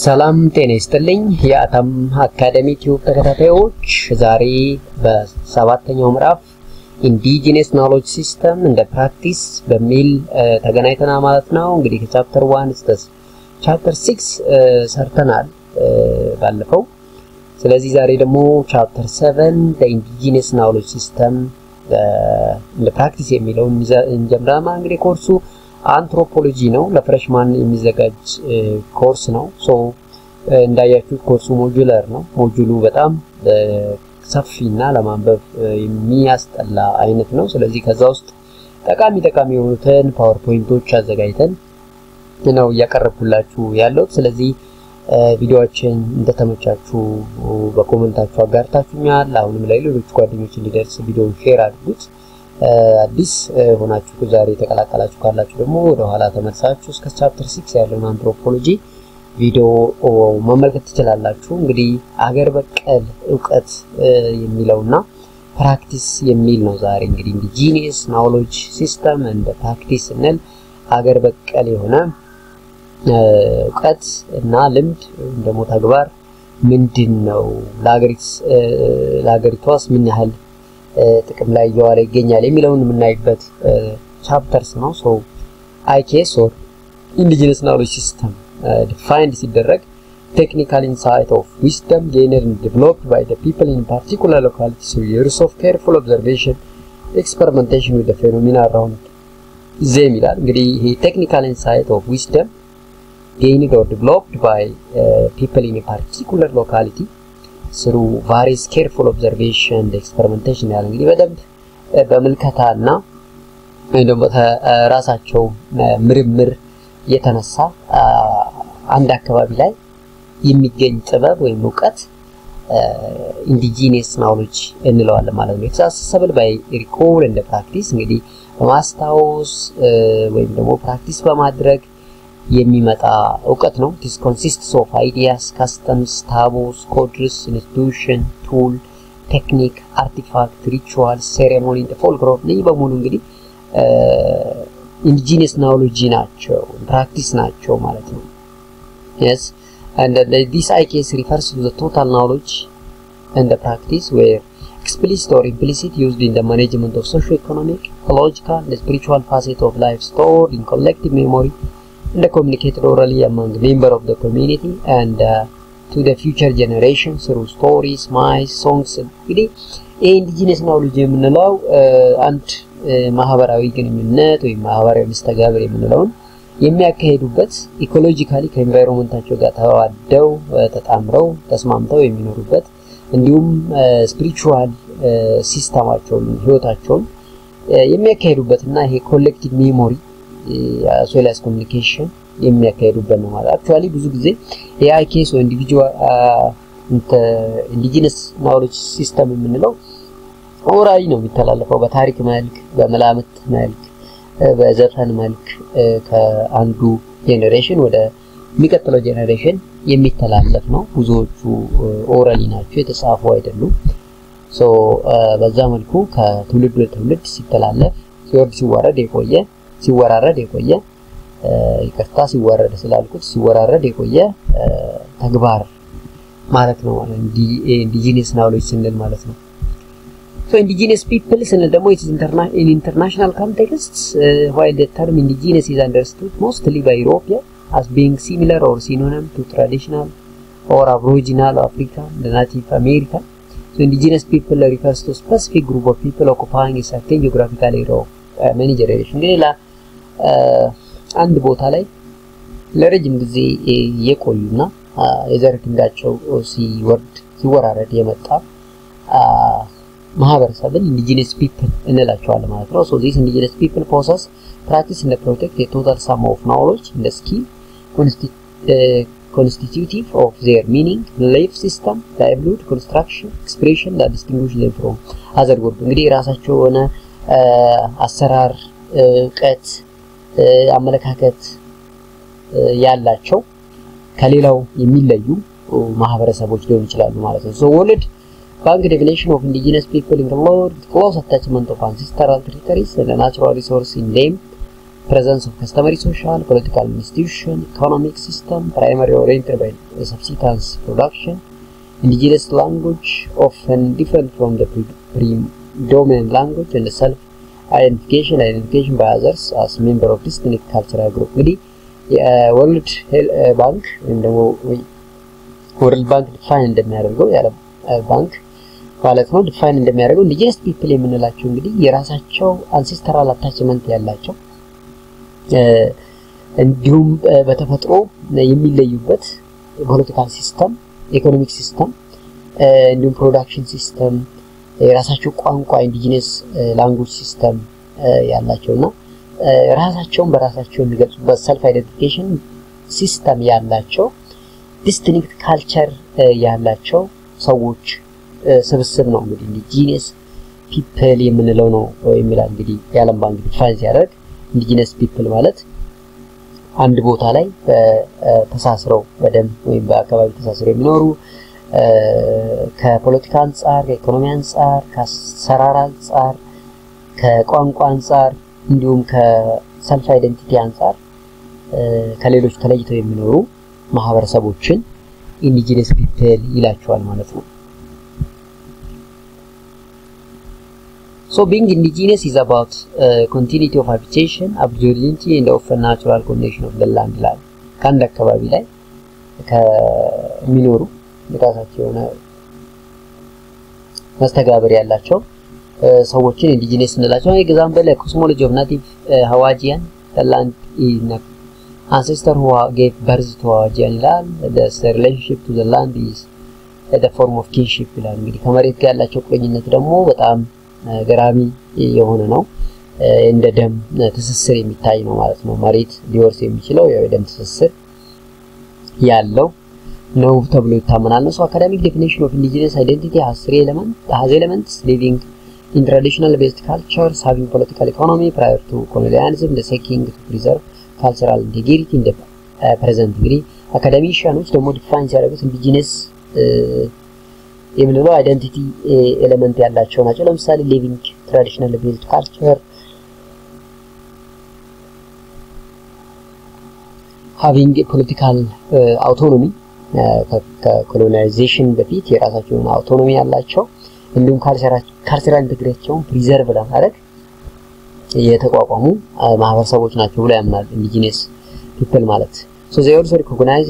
ሰላም ጤና ይስጥልኝ የአተም አካዳሚ ቲዩብ ተከታታዮች ዛሬ በሰባተኛው ምዕራፍ ኢንዲጂነስ ናውሌጅ ሲስተም እንደ ፕራክቲስ በሚል ተገናኝተናል ማለት ነው። እንግዲህ ከቻፕተር 1 እስከ ቻፕተር 6 ሰርተናል ባለፈው። ስለዚህ ዛሬ ደግሞ ቻፕተር 7 ኢንዲጂነስ ናውሌጅ ሲስተም እንደ ፕራክቲስ የሚለውን እንጀምራለን። እንግዲህ ኮርሱ አንትሮፖሎጂ ነው ለፍሬሽማን የሚዘጋጅ ኮርስ ነው። ሶ እንዳያችሁት ኮርሱ ሞጁላር ነው። ሞጁሉ በጣም ሰፊና ለማንበብ የሚያስጠላ አይነት ነው። ስለዚህ ከዛ ውስጥ ጠቃሚ የሆኑትን ፓወርፖይንቶች አዘጋጅተን ነው ያቀርብኩላችሁ ያለው። ስለዚህ ቪዲዮዎችን እንደተመቻችሁ በኮሜንታችሁ አጋርታችሁኛል። አሁንም ለሌሎች ጓደኞች እንዲደርስ ቪዲዮውን ሼር አድርጉት። አዲስ ሆናችሁ ዛሬ ተቀላቀላችሁ ካላችሁ ደግሞ ወደ ኋላ ተመልሳችሁ እስከ ቻፕተር 6 ያለውን አንትሮፖሎጂ ቪዲዮ መመልከት ትችላላችሁ። እንግዲህ አገር በቀል ዕውቀት የሚለውና ፕራክቲስ የሚል ነው ዛሬ። እንግዲህ ኢንዲጂነስ ናውሌጅ ሲስተም እንደ ፕራክቲስ እንል አገር በቀል የሆነ ዕውቀት እና ልምድ ደግሞ ተግባር ምንድነው ለሀገሪቷስ ምን ያህል ጥቅም ላይ እየዋለ ይገኛል የሚለውን የምናይበት ቻፕተርስ ነው። ሶ IKS or Indigenous Knowledge System defined ሲደረግ technical insight of wisdom gained and developed by the people in particular localities through years of careful observation, experimentation with the phenomena around them ይላል። እንግዲህ ይሄ technical insight of wisdom gained or developed by people in a particular locality through various careful observation and experimentation ያለ እንግዲህ በደንብ በመልከታና እንደውም ራሳቸው ምርምር የተነሳ አንድ አካባቢ ላይ የሚገኝ ጥበብ ወይም ዕውቀት ኢንዲጂነስ ናውሌጅ እንለዋለን ማለት ነው። accessible by recall and practice እንግዲህ በማስታወስ ወይም ደግሞ ፕራክቲስ በማድረግ የሚመጣ ዕውቀት ነው። this consists of ideas, customs, taboos, codes, institution, tool, technique, artifact, ritual, ceremony, folklore ነው በሙሉ እንግዲህ indigenous knowledge ናቸው ፕራክቲስ ናቸው ማለት ነው። yes and this IKS refers to the total knowledge and the practice where explicit or implicit used in the management of socio-economic, ecological, and spiritual facets of life stored in collective memory and communicated orally among members of the community and to the future generations through stories, myths, songs. እንግዲህ ኢንዲጂነስ ናውሌጅ የምንለው አንድ ማህበራዊ ግንኙነት ወይ ማህበራዊ መስተጋብር የምንለውን የሚያካሂዱበት ኢኮሎጂካሊ ከኤንቫይሮንመንታቸው ጋር ተዋደው ተጣምረው ተስማምተው የሚኖሩበት እንዲሁም ስፒሪቹዋል ሲስተማቸውን ህይወታቸውን የሚያካሂዱበትና ይሄ ኮሌክቲቭ ሜሞሪ ሶላስ ኮሙኒኬሽን የሚያካሂዱበት ነው ማለት አክቹአሊ ብዙ ጊዜ የአይኬስ ወይ ኢንዲጂነስ ናውሌጅ ሲስተም የምንለው ኦራሊ ነው የሚተላለፈው በታሪክ መልክ በመላምት መልክ በዘፈን መልክ ከአንዱ ጄነሬሽን ወደ የሚቀጥለው ጄነሬሽን የሚተላለፍ ነው። ብዙዎቹ ኦራሊ ናቸው የተጻፉ አይደሉም። ሶ በዛ መልኩ ከትውልድ ወደ ትውልድ ሲተላለፍ ሲወራረድ የቆየ ይቅርታ ሲወረድ ስላልኩት ሲወራረድ የቆየ ተግባር ማለት ነው። ኢንዲጂነስ ናውሌጅ ስንል ማለት ነው። So indigenous people ስንል ደግሞ it is in international context while the term indigenous is understood mostly by Europeans as being similar or synonym to traditional or aboriginal African and Native American. So indigenous people refers to specific group of people occupying a certain geographical area of many generations. እንግዲህ አንድ ቦታ ላይ ለረጅም ጊዜ የቆዩና የዘር ግንዳቸው ሲወራረድ የመጣ ማህበረሰብን indigenous people እንላቸዋለን ማለት ነው። so these indigenous people possess, practice and protect a total sum of knowledge and skill constitutive of their meaning, life system, livelihood, construction, expression that distinguish them from other groups. እንግዲህ ራሳቸው ሆነ አሰራር ዕውቀት አመለካከት ያላቸው ከሌላው የሚለዩ ማህበረሰቦች ሊሆኑ ይችላሉ ማለት ነው። so world bank definition of indigenous people in the world close attachment of ancestral territories and natural resources in them presence of customary social, political institution, economic system, primarily oriented by subsistence production, indigenous language often different from the predominant language, and the self-identification by others as member of distinct cultural group. እንግዲህ የወርልድ ባንክ ወይም ደግሞ ወርልድ ባንክ ዲፋይን እንደሚያደርገው የዓለም ባንክ ማለት ነው ዲፋይን እንደሚያደርገው indigenous people የምንላቸው እንግዲህ የራሳቸው ancestral attachment ያላቸው እንዲሁም በተፈጥሮ የሚለዩበት ፖለቲካል ሲስተም ኢኮኖሚክ ሲስተም እንዲሁም ፕሮዳክሽን ሲስተም የራሳቸው ቋንቋ indigenous language system ያላቸውና ራሳቸውን በራሳቸው የሚገልጹበት self identification system ያላቸው distinct culture ያላቸው ሰዎች ስብስብ ነው እንግዲህ indigenous people የምንለው ነው የሚላል እንግዲህ የዓለም ባንክ ዲፋይን ሲያደርግ indigenous people ማለት አንድ ቦታ ላይ ተሳስረው በደም ወይም በአካባቢ ተሳስረው የሚኖሩ ከፖለቲካ አንፃር ከኢኮኖሚ አንፃር ከሰራራ አንፃር ከቋንቋ አንፃር እንዲሁም ከሰልፍ አይደንቲቲ አንፃር ከሌሎች ተለይተው የሚኖሩ ማህበረሰቦችን indigenous people ይላቸዋል ማለት ነው። So being indigenous is about continuity of habitation, absurdity and often natural condition of the land. ከአንድ አካባቢ ላይ ከሚኖሩ የራሳቸው የሆነ መስተጋብር ያላቸው ሰዎችን indigenous እንላቸው። example like cosmology of native Hawaiian, the land is ancestor who gave birth to Hawaiian ይላል። The relationship to the land is the form of kinship ይላል። እንግዲህ ከመሬት ጋር ያላቸው ቁርኝነት ደግሞ በጣም ገራሚ የሆነ ነው እንደ ደም ትስስር የሚታይ ነው ማለት ነው። መሬት ሊወርስ የሚችለው የደም ትስስር ያለው ነው ተብሎ ይታመናል ነው። So academic definition of indigenous identity has elements living in traditional based cultures, having political economy prior to colonialism, the seeking to preserve cultural integrity in the present. እንግዲህ አካዳሚሻኖች ደግሞ ዲፋይን ሲያደርጉት indigenous የምንለው አይደንቲቲ ኤሌመንት ያላቸው ናቸው። ለምሳሌ living traditional based culture, having a political autonomy, ከኮሎናይዜሽን በፊት የራሳቸው አውቶኖሚ ያላቸው እንዲሁም ካልቸራል ኢንተግሬሽን ፕሪዘርቭ ለማድረግ የተቋቋሙ ማህበረሰቦች ናቸው ብሎ ያምናል indigenous people ማለት። So they also recognize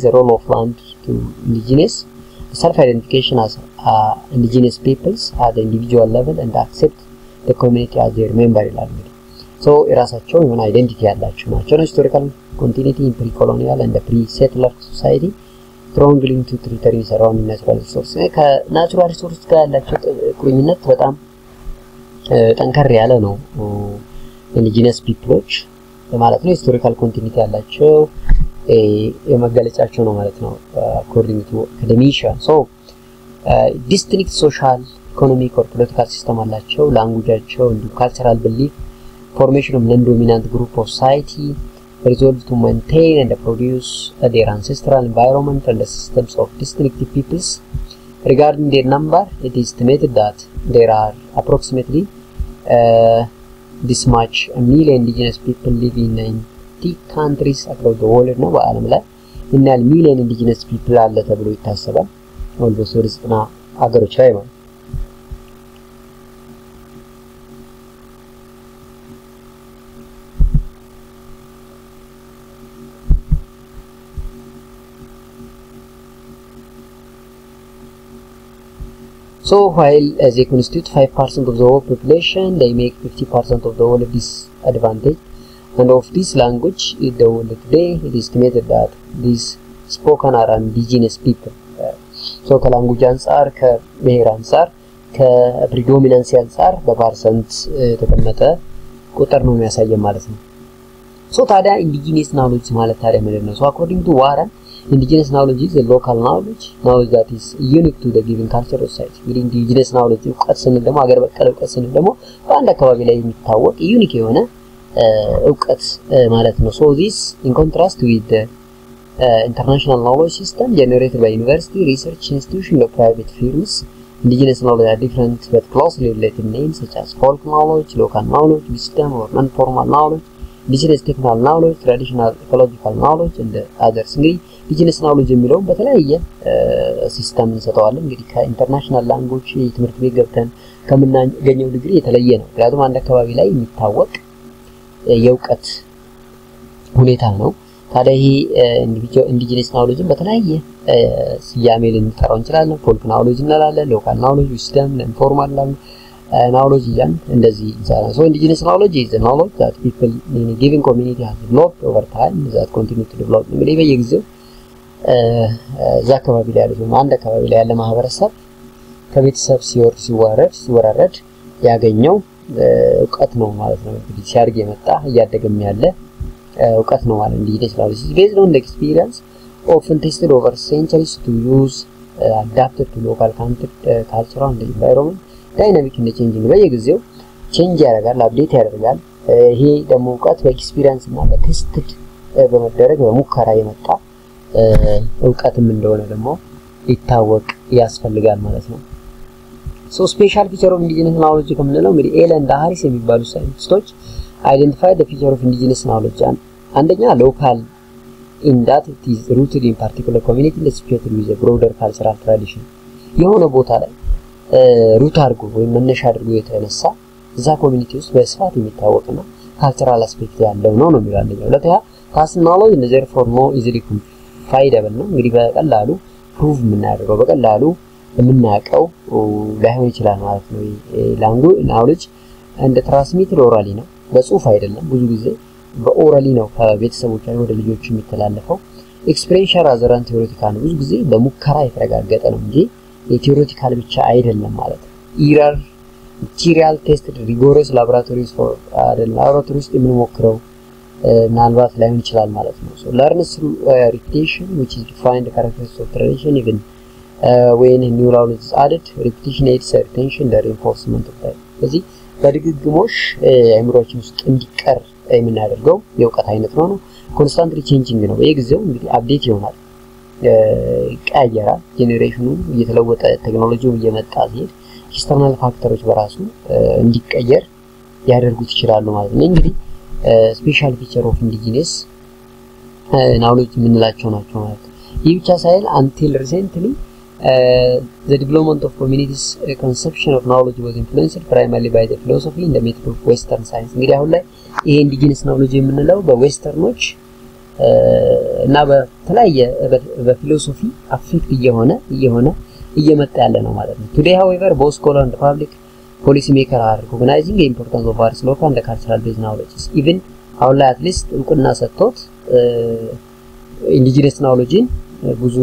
the role of land to indigenous self-identification as indigenous peoples at the individual level and accept the community as their member ይላል። So የራሳቸው የሆነ አይደንቲቲ ያላቸው ናቸው። historical continuity in pre-colonial and the pre-settler society, strong link to territory surrounding natural resources. ከናቹራል ሪሶርስ ጋር ያላቸው ቁርኝነት በጣም ጠንከር ያለ ነው indigenous peoples ማለት ነው። historical continuity ያላቸው የመገለጫቸው ነው ማለት ነው according to academician. So distinct social, economic or political system አላቸው። languageቸው and cultural belief, formation of non-dominant group of society, resolve to maintain and produce their ancestral environment and the systems of distinct peoples. Regarding their number, it is estimated that there are approximately this much a million indigenous people live in 90 countries across the world ነው በአለም ላይ እና ሚሊዮን indigenous people አለ ተብሎ ይታሰባል። ኦልሞስት ወደ 90 ሀገሮች ላይ ማለት። So while they constitute 5% of the world population, they make 50% of the world disadvantaged. And of this language in the world today, it is estimated that these spoken are indigenous people. So ከላንጉጅ አንፃር ከብሔር አንፃር ከፕሪዶሚናንስ አንፃር በፐርሰንት ተቀመጠ ቁጥር ነው የሚያሳየው ማለት ነው። So ታዲያ indigenous knowledge ማለት ታዲያ ምንድን ነው? So according to Warren, indigenous knowledge is a local knowledge that is unique to the given culture or society. እንግዲህ indigenous knowledge እውቀት ስንል ደግሞ ሀገር በቀል እውቀት ስንል ደግሞ በአንድ አካባቢ ላይ የሚታወቅ ዩኒክ የሆነ እውቀት ማለት ነው። So this in contrast with the international knowledge system generated by university, research institution or private firms Indigenous knowledge are different but closely related names such as folk knowledge, local knowledge, wisdom or non-formal knowledge, indigenous technical knowledge, traditional ecological knowledge and others. እንግዲህ indigenous knowledge የሚለው በተለያየ ሲስተም እንሰጠዋለን። እንግዲህ ከኢንተርናሽናል ላንጉዌጅ ትምህርት ቤት ገብተን ከምናገኘው ዲግሪ የተለየ ነው። ምክንያቱም አንድ አካባቢ ላይ የሚታወቅ የእውቀት ሁኔታ ነው። ታዲያ ይሄ indigenous knowledge በተለያየ ስያሜ ልንጠራው እንችላለን። folk knowledge እንላለን፣ local knowledge, wisdom, informal knowledge እያን እንደዚህ እንሰራለን። So indigenous knowledge is the knowledge that people in a given community have developed over time that continue to develop. እንግዲህ በየጊዜው እዛ አካባቢ ላይ ያለው አንድ አካባቢ ላይ ያለ ማህበረሰብ ከቤተሰብ ሲወራረድ ያገኘው እውቀት ነው ማለት ነው። እንግዲህ ሲያድግ የመጣ እያደገም ያለ እውቀት ነው ማለት ነው። indigenous knowledge is based on the experience often tested over centuries to use adapted to local culture and environment. ዳይናሚክ እንደ ቼንጂንግ በየጊዜው ቼንጅ ያደርጋል፣ አፕዴት ያደርጋል። ይሄ ደግሞ እውቀት በኤክስፒሪየንስ እና በቴስትድ በመደረግ በሙከራ የመጣ እውቀትም እንደሆነ ደግሞ ይታወቅ ያስፈልጋል ማለት ነው። ሶ ስፔሻል ፊቸር ኦፍ indigenous knowledge ከምንለው እንግዲህ ኤለን እና ሃሪስ የሚባሉ ሳይንቲስቶች አይደንቲፋይ the feature of indigenous knowledge አንደኛ ሎካል in that it is rooted in particular community associated with a broader cultural tradition የሆነ ቦታ ላይ ሩት አድርጎ ወይም መነሻ አድርጎ የተነሳ እዛ ኮሚኒቲ ውስጥ በስፋት የሚታወቅና ካልቸራል አስፔክት ያለው ነው የሚለው አንደኛው። ሁለተኛ ፓስት knowledge and therefore more easily confidable ነው። እንግዲህ በቀላሉ ፕሩቭ የምናደርገው በቀላሉ የምናውቀው ላይሆን ይችላል ማለት ነው። ላንጉዌጅ knowledge እንደ ትራንስሚትድ ኦራሊ ነው፣ በጽሁፍ አይደለም። ብዙ ጊዜ በኦራሊ ነው ከቤተሰቦቻችን ወደ ልጆች የሚተላለፈው። ኤክስፔሪንሻል አዘራን ቴዎሪቲካል ብዙ ጊዜ በሙከራ የተረጋገጠ ነው እንጂ የቴዎሪቲካል ብቻ አይደለም ማለት ነው። ኢረር ማቴሪያል ቴስትድ ሪጎረስ ላቦራቶሪስ ፎር ላቦራቶሪስ የምንሞክረው ምናልባት ላይሆን ይችላል ማለት ነው። ሶ learns through repetition which is defined the characteristics of tradition even when new knowledge is added. Repetition aids retention the reinforcement of that. ስለዚህ በድግግሞሽ አእምሮአችን ውስጥ እንዲቀር የምናደርገው የእውቀት አይነት ነው። ኮንስታንትሊ ቼንጂንግ ነው። በየጊዜው እንግዲህ አፕዴት ይሆናል፣ ይቀያየራል። ጄኔሬሽኑ እየተለወጠ ቴክኖሎጂው እየመጣ ሲሄድ ኤክስተርናል ፋክተሮች በራሱ እንዲቀየር ያደርጉት ይችላሉ ማለት ነው። እንግዲህ ስፔሻል ፊቸር ኦፍ indigenous knowledge የምንላቸው ናቸው ማለት ነው። ይህ ብቻ ሳይሆን until recently the development of communities conception of knowledge was influenced primarily by the philosophy and the method of western science. እንግዲህ አሁን ላይ ይሄ indigenous knowledge የምንለው በዌስተርኖች እና በተለያየ በፊሎሶፊ አፌክት እየመጣ ያለ ነው ማለት ነው። today however both scholar and public policy maker are recognizing the importance of various local and cultural based knowledge. even አሁን ላይ at least እውቅና ሰጥቶት indigenous knowledge ብዙ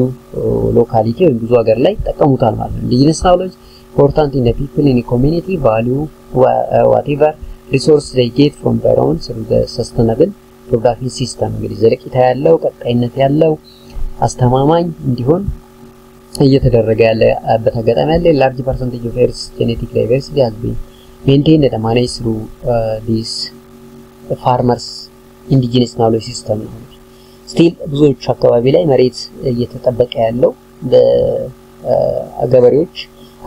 ሎካሊቲ ወይ ብዙ ሀገር ላይ ተጠቀሙታል ማለት ነው። indigenous knowledge important in the people in a community value whatever resource they get from environment through the sustainable production system. እንግዲህ ዘለቂታ ያለው ቀጣይነት ያለው አስተማማኝ እንዲሆን እየተደረገ ያለ በተገጣሚ ያለ large percentage of Earth's genetic diversity has been maintained and managed through this farmers indigenous knowledge system. still ብዙዎች አካባቢ ላይ መሬት እየተጠበቀ ያለው በገበሬዎች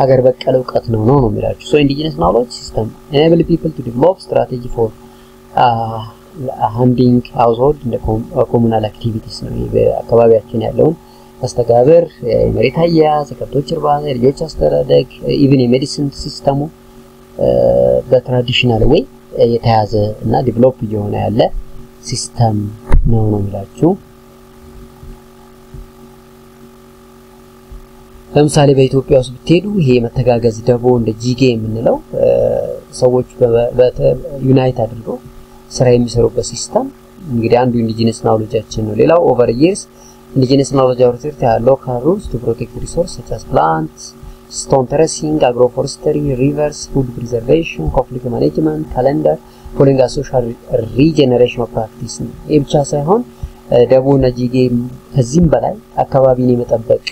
ሀገር በቀል እውቀት ነው የሚላችሁ። so indigenous knowledge system enable people to develop strategy for handling household and communal activities ነው። በአካባቢያችን ያለውን አስተጋበር የመሬት አያያዝ፣ ከብቶች እርባታ፣ የልጆች አስተዳደግ even የሜዲሲን ሲስተሙ በትራዲሽናል ወይ የተያዘ እና ዲቨሎፕ እየሆነ ያለ ሲስተም ነው የሚላችሁ። ለምሳሌ በኢትዮጵያ ውስጥ ብትሄዱ ይሄ መተጋገዝ ደቦ እንደ ጂጌ የምንለው ሰዎች ዩናይት አድርገው ስራ የሚሰሩበት ሲስተም እንግዲህ አንዱ indigenous knowledgeአችን ነው። ሌላው over years indigenous knowledge authority have local rules to protect resources such as plants, stone terracing, agroforestry, rivers, food preservation, conflict management, calendar, following a social regeneration of practice. ይህ ብቻ ሳይሆን ደቦና ጂጌ ከዚህም በላይ አካባቢን የመጠበቅ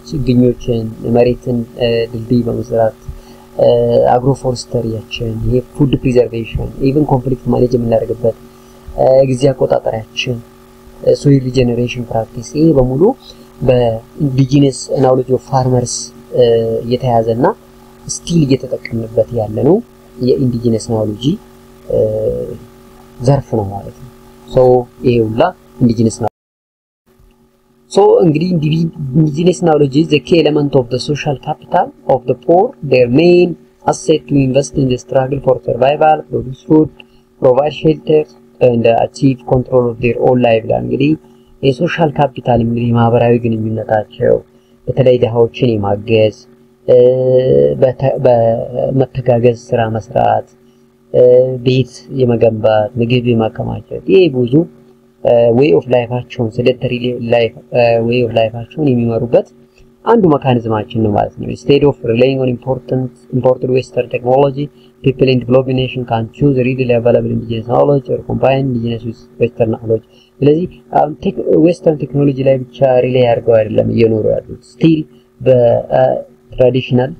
ችግኞችን መሬትን ድልድይ በመስራት አግሮፎረስተሪያችን ይሄ ፉድ ፕሪዘርቬሽን ኢቭን ኮንፍሊክት ማኔጅ የምናደርግበት ጊዜ አቆጣጠሪያችን ሶይል ሪጀነሬሽን ፕራክቲስ ይሄ በሙሉ በኢንዲጂነስ ናውሌጅ ኦፍ ፋርመርስ የተያዘና ስቲል እየተጠቀምንበት ያለ ነው የኢንዲጂነስ ናውሎጂ ዘርፍ ነው ማለት ነው። ሶ ይሄውላ ኢንዲጂነስ ናውሎጂ እንግዲህ indigenous knowledge is the key element of the social capital of the poor, their main asset to invest in the struggle for survival, produce food, provide shelter and achieve control of their own life. እንግዲህ የሶሻል ካፒታል እንግዲህ ማህበራዊ ግንኙነታቸው በተለይ ድሃዎችን የማገዝ በመተጋገዝ ስራ መስራት ቤት የመገንባት ምግብ የማከማቸት ይሄ ብዙ way of life-አቸውን sedentary life way of life-አቸውን የሚመሩበት አንዱ መካኒዝማችን ነው ማለት ነው። Instead of relying on imported western technology, people in developing nation can choose readily available indigenous knowledge or combine indigenous with western knowledge. ስለዚህ western technology ላይ ብቻ ሪሌይ አድርገው አይደለም እየኖሩ ያሉት still በትራዲሽናል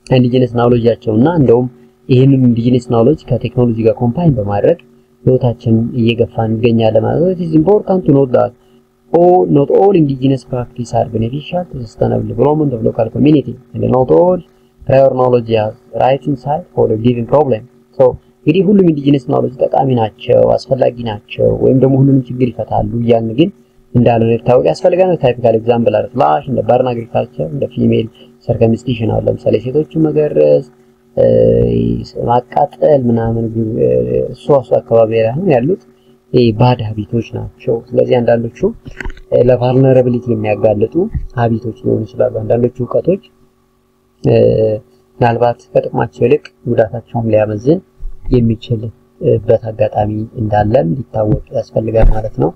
indigenous knowledge-አቸውና እንደውም ይሄንን indigenous knowledge ከቴክኖሎጂ ጋር ኮምባይን በማድረግ ህይወታችን እየገፋን እንገኛለን ማለት ነው። It is important to note that not all indigenous practices are beneficial to the sustainable development of local community, and not all prior knowledge has right insight for a given problem. So እንግዲህ ሁሉም indigenous knowledge ጠቃሚ ናቸው አስፈላጊ ናቸው ወይም ደግሞ ሁሉንም ችግር ይፈታሉ ያን ግን እንዳልሆነ ታውቂ ያስፈልጋል። ታይፒካል ኤግዛምፕል አለ ፍላሽ እንደ ባርን አግሪካልቸር እንደ ፊሜል ሰርከምስቲሽን አለ ለምሳሌ ሴቶችን መገረዝ ማቃጠል ምናምን ሶስ አካባቢ ያሉት ባድ ሀቢቶች ናቸው። ስለዚህ አንዳንዶቹ ለቫልነራቢሊቲ የሚያጋልጡ ሀቢቶች ሊሆኑ ይችላሉ። አንዳንዶቹ ዕውቀቶች ምናልባት ከጥቅማቸው ይልቅ ጉዳታቸውን ሊያመዝን የሚችልበት አጋጣሚ እንዳለም ሊታወቅ ያስፈልጋል ማለት ነው።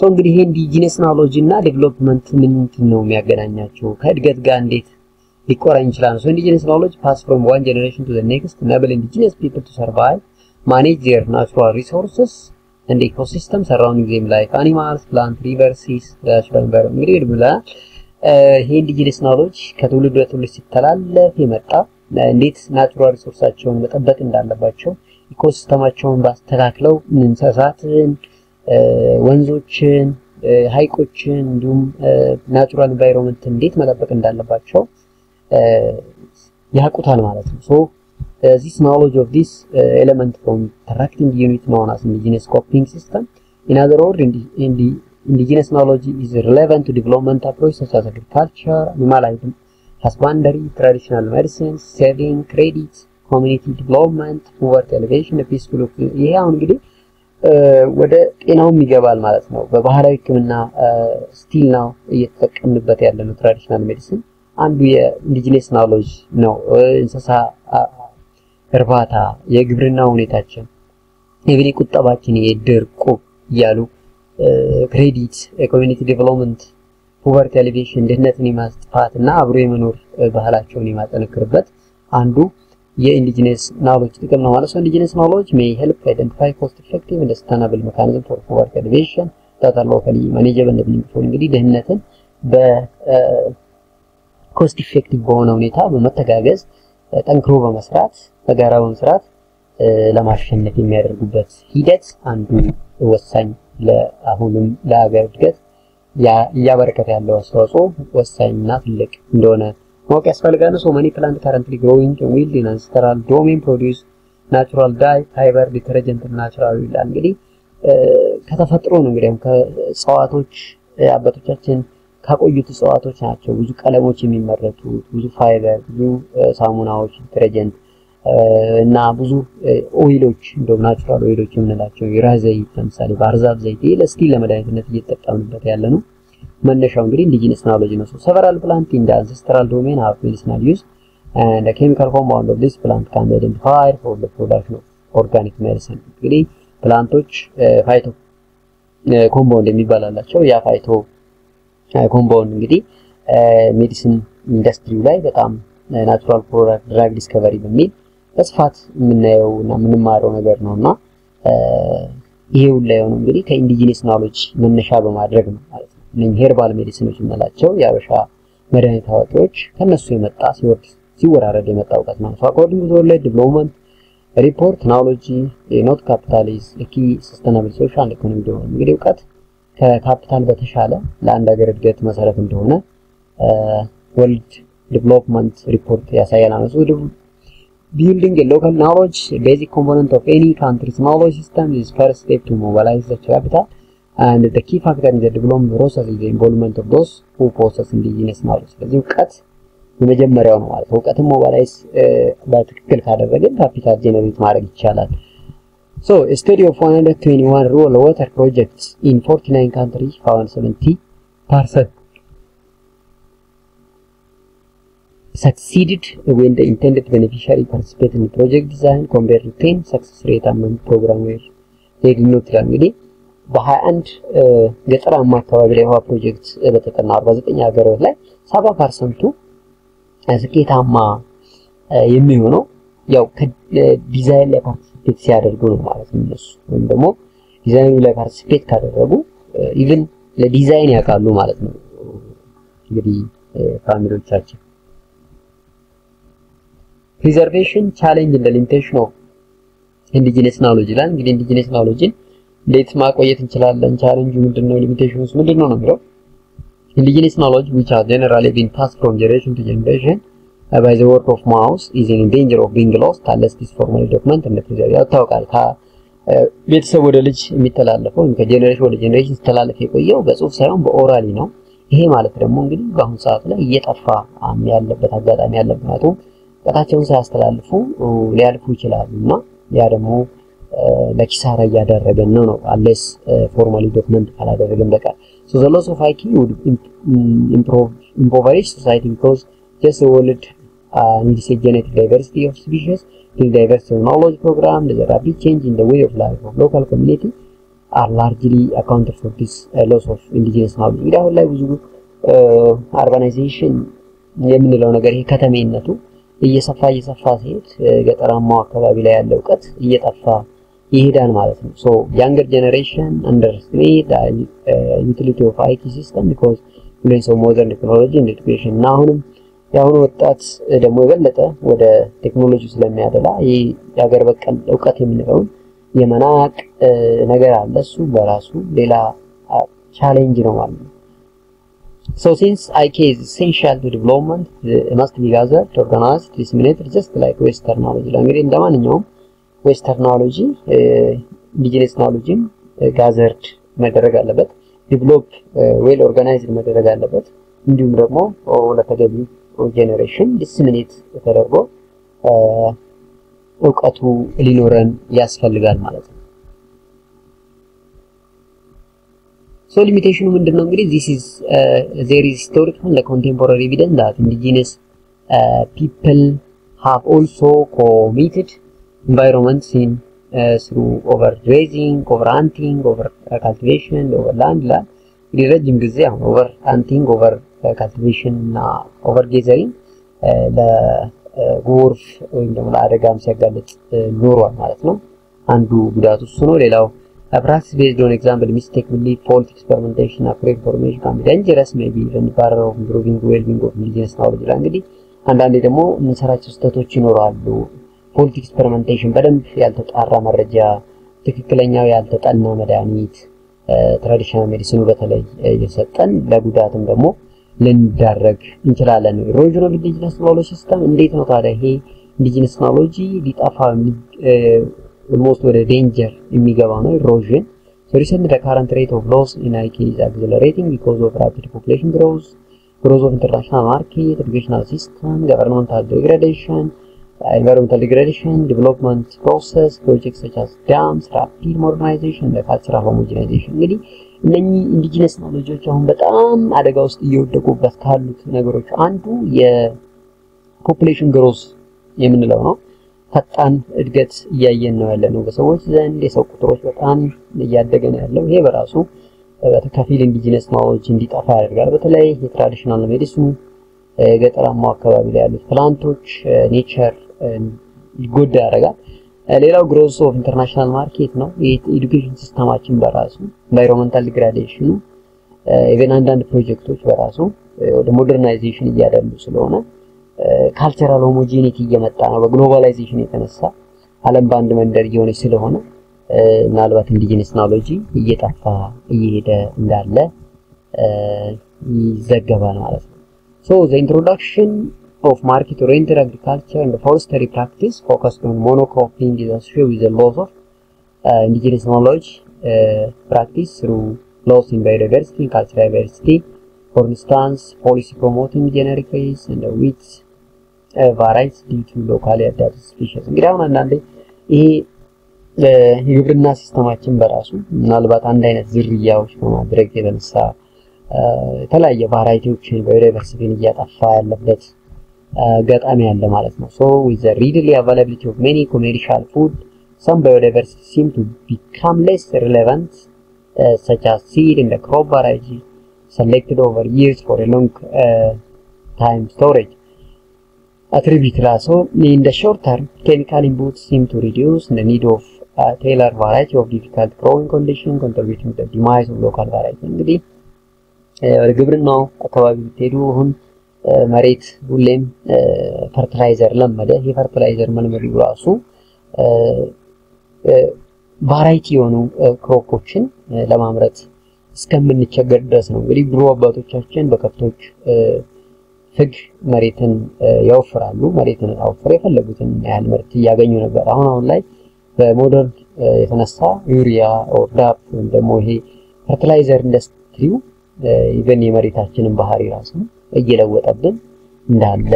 እንግዲህ ኢንዲጂነስ ናውሎጂ እና ዴቨሎፕመንት ምንድን ነው የሚያገናኛቸው ከእድገት ጋር እንዴት ሊቆራኝ ይችላል? ኢንዲጂነስ ናውሎጂ pass from one generation to the next, enable indigenous people to survive, manage their natural resources and ecosystems surrounding them like animals, plants, rivers, seas, natural environment. እንግዲህ ብላ ይሄ ኢንዲጂነስ ናውሎጂ ከትውልድ ወደ ትውልድ ሲተላለፍ የመጣ እንዴት ናቹራል ሪሶርሳቸውን መጠበቅ እንዳለባቸው ኢኮሲስተማቸውን ባስተካክለው እንስሳትን ወንዞችን ሀይቆችን እንዲሁም ናቹራል ኤንቫይሮንመንት እንዴት መጠበቅ እንዳለባቸው ያቁታል ማለት ነው። So this knowledge of this element from interacting unit known as indigenous coping system. In other words, indigenous knowledge is relevant to development approaches such as agriculture, animal husbandry, traditional medicine, saving, credit, community development, poverty elevation, peaceful. ይሄ አሁን እንግዲህ ወደ ጤናውም ይገባል ማለት ነው። በባህላዊ ሕክምና ስቲል ነው እየተጠቀምንበት ያለነው ትራዲሽናል ሜዲሲን አንዱ የኢንዲጂነስ ናውሎጂ ነው። እንስሳ እርባታ የግብርና ሁኔታችን የብሊ ቁጠባችን የድርቁ ያሉ ክሬዲት ኮሚኒቲ ዴቨሎፕመንት ፖቨርቲ ኤሌቬሽን ድህነትን የማስጥፋትና አብሮ የመኖር ባህላቸውን የማጠነክርበት አንዱ የኢንዲጂነስ ናውሎጂ ጥቅም ነው ማለት ነው። ኢንዲጂነስ ናውሎጂ may help identify cost effective and sustainable mechanism for poverty alleviation that are locally manageable and meaningful. እንግዲህ ድህነትን በኮስት ኢፌክቲቭ በሆነ ሁኔታ በመተጋገዝ ጠንክሮ በመስራት በጋራ በመስራት ለማሸነፍ የሚያደርጉበት ሂደት አንዱ ወሳኝ ለአሁንም ለሀገር እድገት ያበረከተ ያለው አስተዋጽኦ ወሳኝና ትልቅ እንደሆነ ማወቅ ያስፈልጋል። So many plants currently growing in wild and ancestral domain produce natural dye, fiber, detergent and natural oil. እንግዲህ ከተፈጥሮ ነው እንግዲህ ከእጽዋቶች አባቶቻችን ካቆዩት እጽዋቶች ናቸው ብዙ ቀለሞች የሚመረቱት ብዙ ፋይበር ብዙ ሳሙናዎች ዲተርጀንት እና ብዙ ኦይሎች እንደውም ናቹራል ኦይሎች የምንላቸው የራስ ዘይት ለምሳሌ ባህር ዛፍ ዘይት ለስቲል ለመድኃኒትነት እየተጠቀምንበት ያለ ነው። መነሻው እንግዲህ ኢንዲጂነስ ናውሎጂ ነው። several plants in the ancestral domain have medicinal use and the chemical compound of this plant can be identified for the production of organic medicine. እንግዲህ ፕላንቶች ፋይቶ ኮምፓውንድ የሚባላላቸው ያ ፋይቶ ኮምፓውንድ እንግዲህ ሜዲሲን ኢንዱስትሪው ላይ በጣም ናቹራል ፕሮዳክት ድራግ ዲስከቨሪ በሚል በስፋት የምናየውና የምንማረው ነገር ነውና ይሄው ላይ ነው እንግዲህ ከኢንዲጂነስ ናውሎጂ መነሻ በማድረግ ነው ማለት ነው። ሄርባል ሜዲሲኖች የምንላቸው የአበሻ መድኃኒት አዋቂዎች ከነሱ የመጣ ሲወራረድ የመጣ ዕውቀት ነው። according to the world development report knowledge not capital is a key sustainable social and economic development. እንግዲህ ዕውቀት ከካፒታል በተሻለ ለአንድ ሀገር እድገት መሰረት እንደሆነ ወርልድ ዴቨሎፕመንት ሪፖርት ያሳያል። Building a local knowledge, a basic component of any country's knowledge system, is first step to mobilize the capital, and the key factor in the development process is the involvement of those who possess indigenous knowledge. ስለዚህ እውቀት የመጀመሪያው ነው ማለት ነው። እውቀትን ሞባላይዝ በትክክል ካደረግን ካፒታል ጄነሬት ማድረግ ይቻላል። So, a study of 121 rural water projects in 49 countries found 70% succeeded when the intended beneficiary participated in the project design compared to 10 success rate among program where they did not run with it. በ21 ገጠራማ አካባቢ ላይ ውሃ ፕሮጀክት በተጠና 49 ሀገሮች ላይ 70% ስኬታማ የሚሆነው ያው ዲዛይን ላይ ፓርቲሲፔት ሲያደርጉ ነው ማለት ነው። እነሱ ወይም ደግሞ ዲዛይኑ ላይ ፓርቲሲፔት ካደረጉ ኢቭን ለዲዛይን ያውቃሉ ማለት ነው። እንግዲህ ፋሚሊዎቻችን preservation challenge and the limitation of indigenous knowledge ላይ እንግዲህ indigenous knowledge እንዴት ማቆየት እንችላለን? ቻሌንጁ ምንድነው? ሊሚቴሽንስ ምንድነው ነው የሚለው indigenous knowledge which are generally been passed from generation to generation by the word of mouth is in danger of being lost unless this formally documented and preserved. ያታውቃል ቤተሰብ ወደ ልጅ የሚተላለፈው ከጀነሬሽን ወደ ጀነሬሽን ተላልፈ የቆየው በጽሁፍ ሳይሆን በኦራሊ ነው። ይሄ ማለት ደግሞ እንግዲህ በአሁን ሰዓት ላይ እየጠፋ ያለበት አጋጣሚ ያለ ምክንያቱም ቀጣቸውን ሳያስተላልፉ ሊያልፉ ይችላሉና ያ ደግሞ ለኪሳራ ያደረገን ነው unless formally document ካላደረገን በቃ. So the loss of IQ would impoverish society because just the world needs a genetic diversity of species, the diversity of knowledge program, the rapid change in the way of life of local community are largely accounted for this loss of indigenous knowledge. ይሄ አሁን ላይ ብዙ urbanization የምንለው ነገር ይሄ ከተሜነቱ እየሰፋ ሲሄድ ገጠራማው አካባቢ ላይ ያለው ዕውቀት እየጠፋ ይሄዳል ማለት ነው። So younger generation underestimate the utility of IT system because influence of modern technology in education. እና አሁንም ያሁኑ ወጣት ደግሞ የበለጠ ወደ ቴክኖሎጂ ስለሚያደላ የሀገር በቀል ዕውቀት የምንለውን የመናቅ ነገር አለ። እሱ በራሱ ሌላ ቻሌንጅ ነው ማለት ነው። So since IK is essential to development, it must be gathered, organized, disseminated just like Western knowledge. እንግዲህ እንደማንኛውም Western knowledge, indigenous knowledge gathered መደረግ አለበት፣ develop well organized መደረግ አለበት። እንዲሁም ደግሞ ለተገቢው ጄነሬሽን disseminate ተደርጎ ዕውቀቱ ሊኖረን ያስፈልጋል ማለት ነው። So limitation ምንድነው እንግዲህ this is there is historical and contemporary evidence that indigenous people have also committed environments in through overgrazing, overhunting, over cultivation, over land ረጅም ጊዜ አሁን over hunting, over cultivation እና over grazing ለጎርፍ ወይም ደግሞ ለአደጋም ሲያጋልጥ ኖሯል ማለት ነው። አንዱ ጉዳቱ እሱ ነው። ሌላው practice based on example mistakenly false experimentation accurate information can be dangerous maybe even barrier of improving well-being of indigenous knowledge ላይ እንግዲህ አንዳንዴ ደግሞ እንሰራቸው ስህተቶች ይኖራሉ። false experimentation በደንብ ያልተጣራ መረጃ፣ ትክክለኛው ያልተጠና መድኃኒት ትራዲሽናል ሜዲሲኑ በተለይ እየሰጠን ለጉዳትም ደግሞ ልንዳረግ እንችላለን። erosion of indigenous knowledge system እንዴት ነው ታዲያ ይሄ indigenous knowledge ሊጠፋ almost with a danger የሚገባ ነው erosion. So recently the current rate of loss in IK is accelerating because of rapid population growth of international market, educational system, governmental degradation, environmental degradation, development process, projects such as dams, rapid modernization, and cultural homogenization. እንግዲህ እነኚህ indigenous knowledgeዎች አሁን በጣም አደጋ ውስጥ እየወደቁበት ካሉት ነገሮች አንዱ የፖፑሌሽን growth የምንለው ነው። ፈጣን እድገት እያየን ነው ያለነው በሰዎች ዘንድ የሰው ቁጥሮች በጣም እያደገ ነው ያለው። ይሄ በራሱ በተከፊል indigenous knowledge እንዲጠፋ ያደርጋል። በተለይ የትራዲሽናል ሜዲሲኑ ገጠራማው አካባቢ ላይ ያሉት ፕላንቶች ኔቸር ይጎዳ ያደርጋል። ሌላው growth of international market ነው። የኤዱኬሽን ሲስተማችን በራሱ environmental degradation ኢቨን አንዳንድ ፕሮጀክቶች በራሱ ወደ ሞደርናይዜሽን እያደሉ ስለሆነ ካልቸራል ሆሞጂኒቲ እየመጣ ነው። በግሎባላይዜሽን የተነሳ ዓለም ባንድ መንደር እየሆነች ስለሆነ ምናልባት ኢንዲጂነስ ናውሌጅ እየጠፋ እየሄደ እንዳለ ይዘገባል ማለት ነው። So the introduction of market-oriented agriculture and forestry practice focused on monocropping is associated with the loss of indigenous knowledge practice through loss in biodiversity and cultural diversity. For instance, policy promoting generic rice and wheat varieties due to locally adapted species. እንግዲህ አሁን አንዳንዴ ይሄ የግብርና ሲስተማችን በራሱ ምናልባት አንድ አይነት ዝርያዎች በማድረግ የተነሳ የተለያየ ቫራይቲዎችን ባዮዳይቨርሲቲን እያጠፋ ያለበት ገጣሚ ያለ ማለት ነው። So with the readily availability of many commercial food, some biodiversity seem to become less relevant, such as seed and the crop variety selected over years for a long time storage. Attribute so in the short term, chemical inputs seem to reduce the need of tailored variety of difficult growing conditions, contributing to the demise of local variety. እንግዲህ ወደ ግብርናው አካባቢ ብትሄዱ አሁን መሬት ሁሌም ፈርቲላይዘር ለመደ የፈርቲላይዘር መልመዱ ራሱ ቫራይቲ የሆኑ ክሮፖችን ለማምረት እስከምንቸገር ድረስ ነው። እንግዲህ ድሮ አባቶቻችን በከብቶች ፍግ መሬትን ያወፍራሉ። መሬትን አወፍረው የፈለጉትን ያህል ምርት ያገኙ ነበር። አሁን ላይ በሞደርን የተነሳ ዩሪያ ኦር ዳፕ ወይም ደግሞ ይሄ ፈርቲላይዘር ኢንዱስትሪው ኢቨን የመሬታችንን ባህሪ ራሱ እየለወጠብን እንዳለ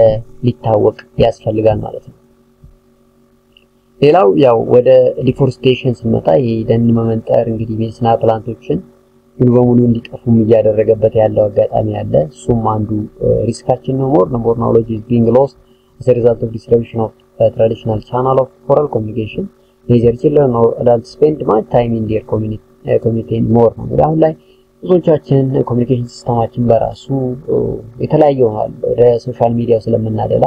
ሊታወቅ ያስፈልጋል ማለት ነው። ሌላው ያው ወደ ዲፎሬስቴሽን ስንመጣ የደን መመንጠር እንግዲህ ሜዲሲናል ፕላንቶችን ሙሉ በሙሉ እንዲጠፉም እያደረገበት ያለው አጋጣሚ አለ። እሱም አንዱ ሪስካችን ነው። more knowledge is being lost as a result of distribution of traditional channel of oral communication. Neither children or adults spend much time in their community more ነው። አሁን ላይ ብዙዎቻችን ኮሚኒኬሽን ሲስተማችን በራሱ የተለያየ ሆኗል። ወደ ሶሻል ሚዲያው ስለምናደላ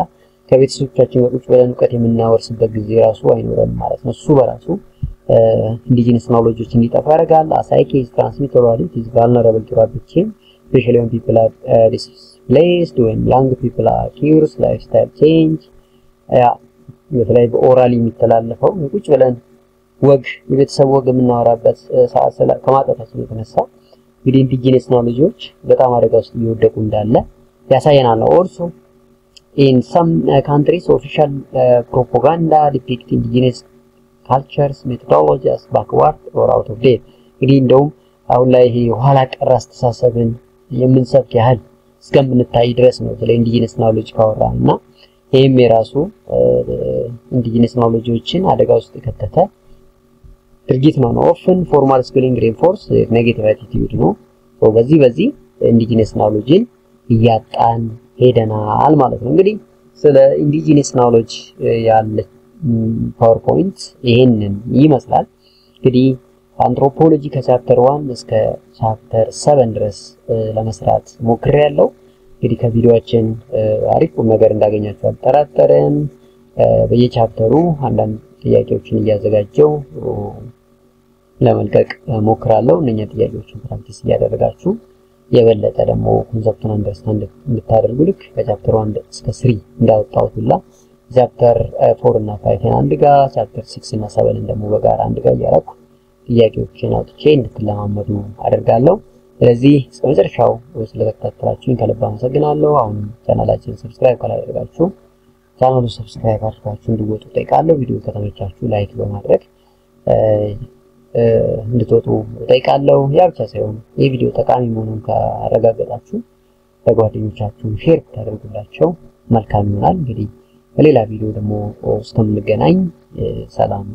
ከቤተሰቦቻችን ጋር ቁጭ ብለን እውቀት የምናወርስበት ጊዜ ራሱ አይኖርም ማለት ነው። እሱ በራሱ indigenous knowledge እንዲጠፋ ያደርጋል። As IK is transmitted orally, it is vulnerable to rapid change, especially when people are displaced, when young people are curious, lifestyle change. በተለይ በኦራሊ የሚተላለፈው ቁጭ ብለን ወግ የቤተሰብ ወግ የምናወራበት ሰዓት ከማጣታችን የተነሳ እንግዲህ indigenous knowledge በጣም አደጋ ውስጥ እየወደቁ እንዳለ ያሳየናል። Also in some countries official propaganda depict indigenous cultures methodologies backward or out of date. እንግዲህ እንደውም አሁን ላይ ይሄ ኋላ ቀር አስተሳሰብን የምንሰብክ ያህል እስከምንታይ ድረስ ነው ስለ indigenous knowledge ካወራንና ይሄም የራሱ indigenous knowledgeዎችን አደጋ ውስጥ ከተተ ድርጊት ነው። often formal schooling reinforce negative attitude ነው። በዚህ indigenous knowledgeን እያጣን ሄደናል ማለት ነው። እንግዲህ ስለ indigenous knowledge ያለ ፓወርፖይንት ይሄንን ይመስላል። እንግዲህ አንትሮፖሎጂ ከቻፕተር 1 እስከ ቻፕተር 7 ድረስ ለመስራት ሞክሬያለሁ። እንግዲህ ከቪዲዮአችን አሪፍ ነገር እንዳገኛችሁ አልጠራጠርም። በየቻፕተሩ አንዳንድ ጥያቄዎችን እያዘጋጀው ለመልቀቅ ሞክራለሁ። እነኛ ጥያቄዎችን ፕራክቲስ እያደረጋችሁ የበለጠ ደግሞ ኮንሰፕቱን አንደርስታንድ እንድታደርጉ ልክ ከቻፕተር 1 እስከ 3 እንዳወጣሁት ሁላ ቻፕተር 4 እና 5 አንድ ጋር ቻፕተር 6 እና 7 ደግሞ በጋራ አንድ ጋር ያረኩ ጥያቄዎችን አውጥቼ እንድትለማመዱ አደርጋለሁ። ስለዚህ እስከ መጨረሻው ስለተከታተላችሁኝ ከልብ አመሰግናለሁ። አሁን ቻናላችንን ሰብስክራይብ ካላደረጋችሁ ቻናሉን ሰብስክራይብ አድርጋችሁ እንድትወጡ ጠይቃለሁ። ቪዲዮ ከተመቻችሁ ላይክ በማድረግ እንድትወጡ ጠይቃለሁ። ያ ብቻ ሳይሆን ይህ ቪዲዮ ጠቃሚ መሆኑን ካረጋገጣችሁ ለጓደኞቻችሁ ሼር ታደርጉላቸው መልካም ይሆናል። እንግዲህ በሌላ ቪዲዮ ደግሞ እስከምንገናኝ ሰላም።